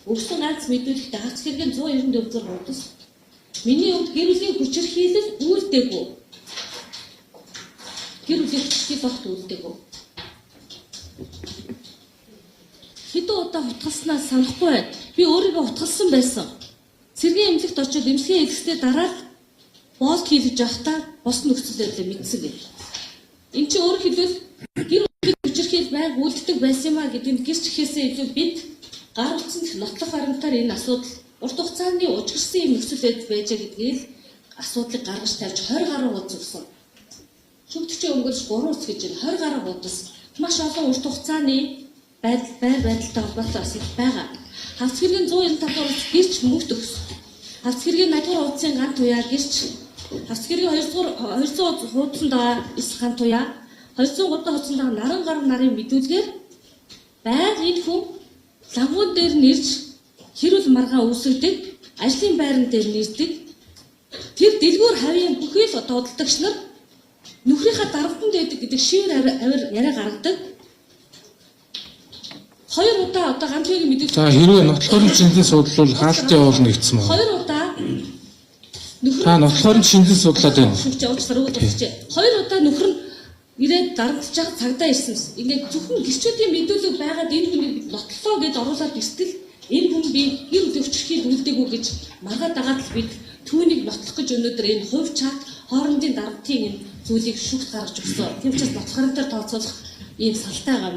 өгсөн ганц мэдүүлэгт хавц хэргийн 194 хуудас миний хувьд гэр бүлийн хүчирхийлэл үйлдэггүй. Гэр бүлийн хүчирхийлэл багт үйлдэггүй. Хэдэн удаа утгалснаа санахгүй байна. Би өөрийгөө утгалсан байсан. Цэргийн эмнэлэгт очиж эмнэлгийн хэлэхдээ дараа болт хийлгэж явахдаа бос нөхцөл байдлыг мэдсэн гэх. Энд чинь өөрөөр хэлбэл гэр бүлийн хүчирхийлэл байг үлддэг байсан юм а гэдгийг гэрч ихээсээ илүү бид гар утсанд нотлох баримтаар энэ асуудал урт хугацааны ужигрсан юм нөхцөл байдал байж байгаа гэдгийг асуудлыг гаргаж тавьж 20 гаруй хуудас өгсөн. Шүмтгчийн өнгөрч 3 ус гэж 20 гаруй хуудас маш олон урт хугацааны байдалтай холбоотой бас байгаа. Хавц хэргийн 195 хуудас гэрч мөнгө өгсөн. Хавц хэргийн 80 хуудсын ган туяа гэрч хавц хэргийн 200 хуудсанд байгаа эс ган туяа 200 хуудсанд байгаа наран гар нарын мэдүүлгээр байг энэ хүн лагуун дээр нэрж хэрүүл маргаан үүсгдэг, ажлын байран дээр нэрдэг. Тэр дэлгүүр хавийн бүхий л дуудлагч нар нөхрийнхаа дарамтанд байдаг гэдэг шивэр авир яриа гаргадаг. 2 удаа одоо ганцхан мэдээлэл. За хэрвээ нотлохын шинжилгээ судлал хаалт явуулна гэсэн байна. 2 удаа нөхөр та нотлохын шинжилгээ судлаад байна. 2 удаа нөхөр нь ирээд дарамтж байгаа цагдаа ирсэн. Ингээд зөвхөн гэрчүүдийн мэдүүлэг байгаад энэ хүнийг нотлоо гэж оруулаад иртэл энэ хүн би гэр бүлийн хүчирхийлэл үлдээгүй гэж маргаад дагаад л бид түүнийг нотлох гэж өнөөдөр энэ хувь чат хоорондын дарамтын энэ зүйлийг шүгт гаргаж өгсөн. Тийм учраас нотлохын дээр тооцоолох ийм салтай байгаа.